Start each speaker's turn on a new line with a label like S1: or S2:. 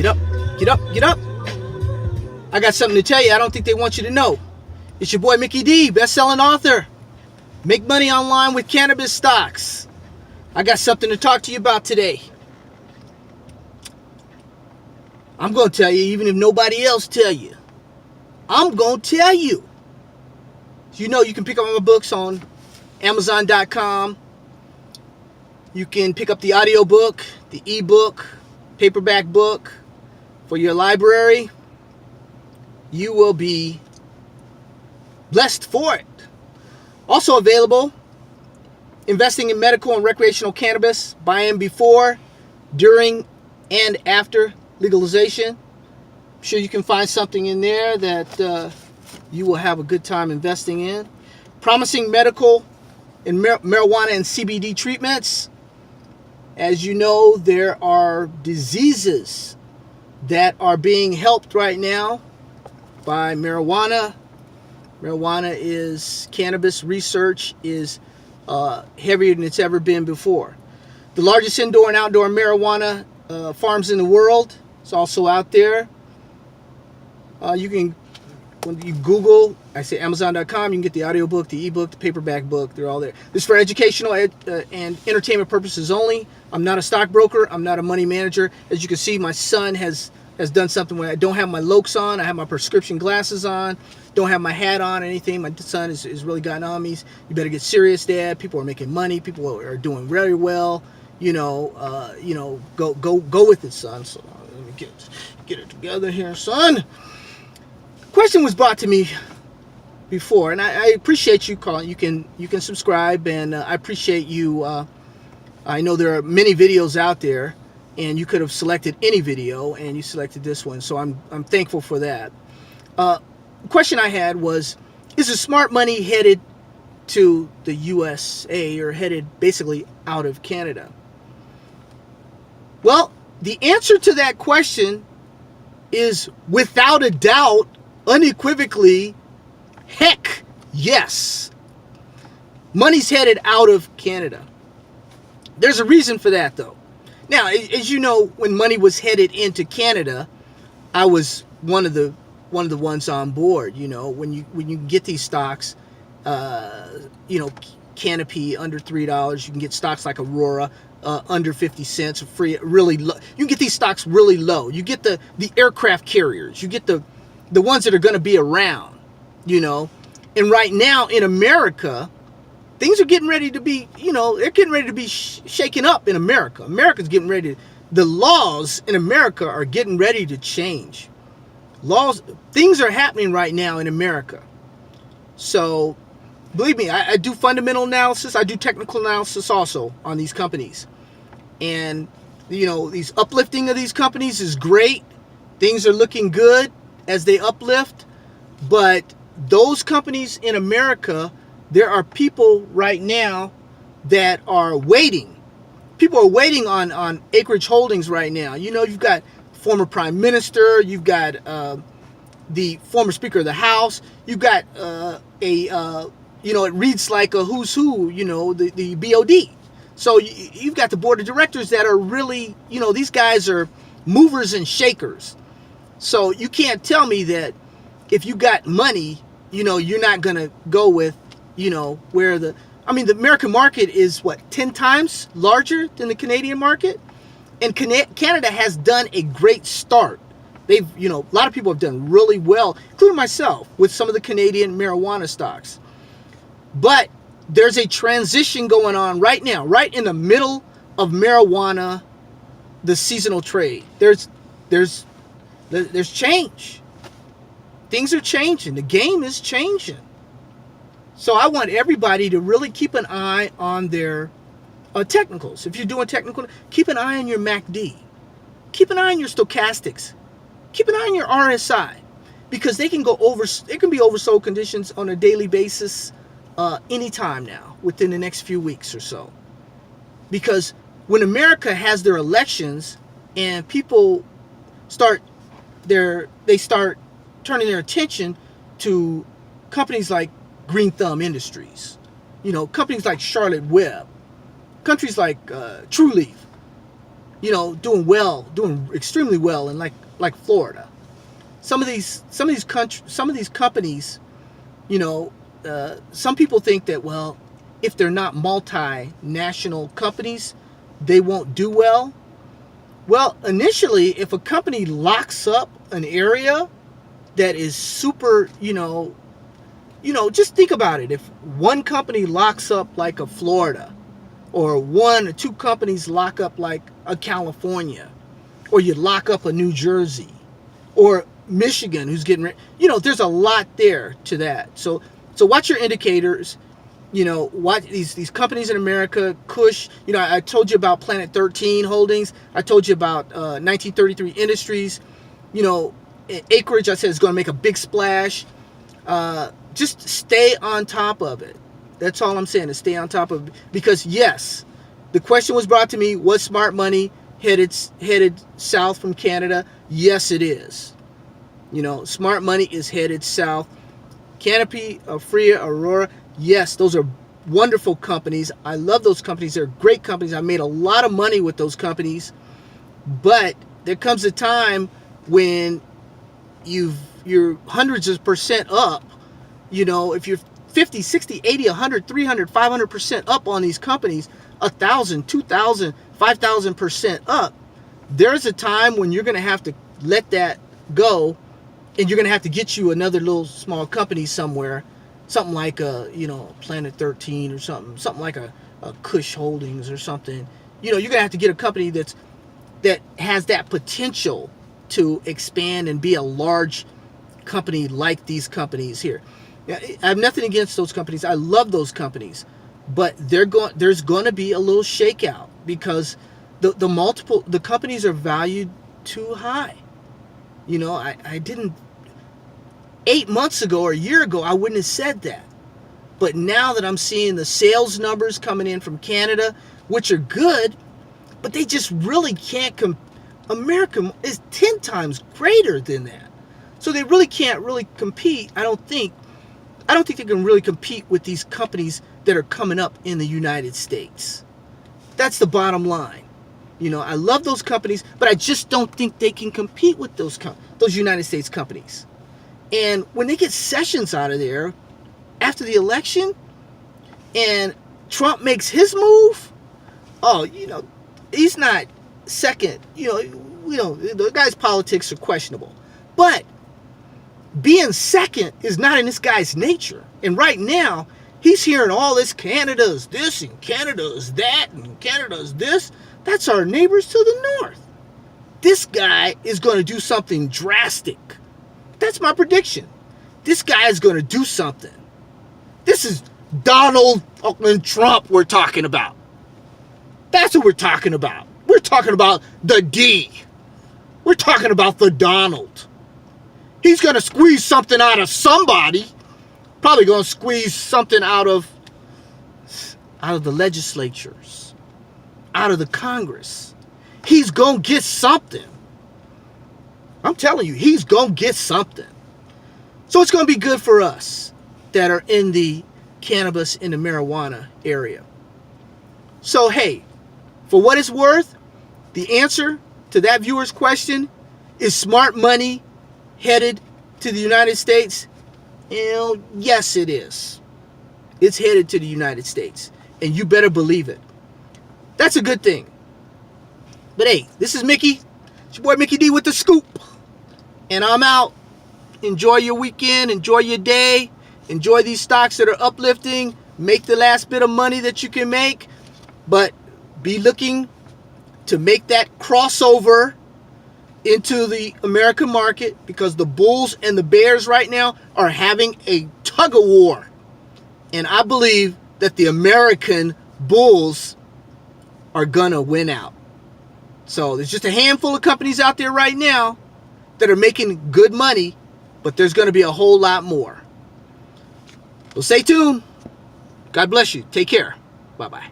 S1: Get up, get up, get up. I got something to tell you I don't think they want you to know. It's your boy Mickey D, best-selling author. Make money online with cannabis stocks. I got something to talk to you about today. I'm going to tell you even if nobody else tell you. I'm going to tell you. So you know you can pick up my books on Amazon.com. You can pick up the audiobook, the ebook, paperback book for your library. You will be blessed for it. Also available, investing in medical and recreational cannabis, buy-in before, during, and after legalization. I'm sure you can find something in there that you will have a good time investing in. Promising medical and marijuana and CBD treatments. As you know, there are diseases that are being helped right now by marijuana. Marijuana is, cannabis research is heavier than it's ever been before. The largest indoor and outdoor marijuana farms in the world. It's also out there. You can, when you Google, I say Amazon.com, you can get the audiobook, the ebook, the paperback book. They're all there. This is for educational and entertainment purposes only. I'm not a stockbroker. I'm not a money manager. As you can see, my son has done something where I don't have my Lokes on. I have my prescription glasses on. Don't have my hat on or anything. My son has really gotten on me. You better get serious, Dad. People are making money. People are doing very well. Go with it, son. So let me get it together here, son. Question was brought to me before, and I appreciate you calling. You can subscribe, and I appreciate you. I know there are many videos out there, and you could have selected any video, and you selected this one, so I'm thankful for that. The question I had was, is the smart money headed to the USA or headed basically out of Canada? Well, the answer to that question is without a doubt, unequivocally, heck yes. Money's headed out of Canada. There's a reason for that, though. Now, as you know, when money was headed into Canada, I was one of the ones on board. You know, when you get these stocks, Canopy under $3, you can get stocks like Aurora under 50 cents, free, really low. You can get these stocks really low. You get the aircraft carriers. You get the ones that are going to be around. And right now in America, things are getting ready to be, they're getting ready to be shaken up in America. America's getting ready the laws in America are getting ready to change. Things are happening right now in America. So, believe me, I do fundamental analysis. I do technical analysis also on these companies. And, these uplifting of these companies is great. Things are looking good as they uplift. But those companies in America, there are people right now that are waiting. People are waiting on Acreage Holdings right now. You've got former Prime Minister. You've got the former Speaker of the House. You've got it reads like a who's who, the BOD. So you've got the board of directors that are really, these guys are movers and shakers. So you can't tell me that if you got money, you're not going to go with, where the American market is 10 times larger than the Canadian market. And Canada has done a great start. They've, a lot of people have done really well, including myself, with some of the Canadian marijuana stocks. But there's a transition going on right now, right in the middle of marijuana, the seasonal trade. There's change. Things are changing. The game is changing. So I want everybody to really keep an eye on their technicals. If you're doing technical, keep an eye on your MACD. Keep an eye on your stochastics. Keep an eye on your RSI, because they can be oversold conditions on a daily basis anytime now within the next few weeks or so. Because when America has their elections and people start turning their attention to companies like Green Thumb Industries, companies like Charlotte Web, countries like True Leaf, doing well, doing extremely well in like Florida. Some of these companies, some people think that, well, if they're not multinational companies, they won't do well. Well, initially, if a company locks up an area that is super, just think about it. If one company locks up like a Florida, or one or two companies lock up like a California, or you lock up a New Jersey, or Michigan, who's getting ready, there's a lot there to that. So watch your indicators. Watch these companies in America, Kush. I told you about Planet 13 Holdings. I told you about 1933 Industries. Acreage, I said, is going to make a big splash. Just stay on top of it. That's all I'm saying, is stay on top of it. Because yes, the question was brought to me, was smart money headed south from Canada? Yes, it is. Smart money is headed south. Canopy, Freya, Aurora, yes, those are wonderful companies. I love those companies. They're great companies. I made a lot of money with those companies. But there comes a time when you're hundreds of percent up. If you're 50, 60, 80, 100, 300, 500% up on these companies, 1,000, 2,000, 5,000% up, there's a time when you're going to have to let that go, and you're going to have to get you another little small company somewhere, something like a, Planet 13 or something like a Kush Holdings or something. You're going to have to get a company that has that potential to expand and be a large company like these companies here. I have nothing against those companies. I love those companies, but there's going to be a little shakeout because the companies are valued too high. I didn't 8 months ago or a year ago, I wouldn't have said that. But now that I'm seeing the sales numbers coming in from Canada, which are good, but they just really can't America is 10 times greater than that. So they really can't really compete. I don't think they can really compete with these companies that are coming up in the United States. That's the bottom line. I love those companies, but I just don't think they can compete with those United States companies. And when they get Sessions out of there after the election and Trump makes his move, he's not second. The guy's politics are questionable. But being second is not in this guy's nature. And right now, he's hearing all this, Canada's this and Canada's that and Canada's this. That's our neighbors to the north. This guy is going to do something drastic. That's my prediction. This guy is going to do something. This is Donald Trump we're talking about. That's what we're talking about. We're talking about the D. We're talking about the Donald. He's going to squeeze something out of somebody. Probably going to squeeze something out of the legislatures, out of the Congress. He's going to get something. I'm telling you, he's going to get something. So it's going to be good for us that are in the cannabis and the marijuana area. So, hey, for what it's worth, the answer to that viewer's question is smart money headed to the United States? Yes, it is. It's headed to the United States. And you better believe it. That's a good thing. But hey, this is Mickey. It's your boy Mickey D with the scoop. And I'm out. Enjoy your weekend. Enjoy your day. Enjoy these stocks that are uplifting. Make the last bit of money that you can make. But be looking to make that crossover into the American market, because the bulls and the bears right now are having a tug of war. And I believe that the American bulls are gonna win out. So there's just a handful of companies out there right now that are making good money, but there's gonna be a whole lot more. So stay tuned. God bless you. Take care. Bye-bye.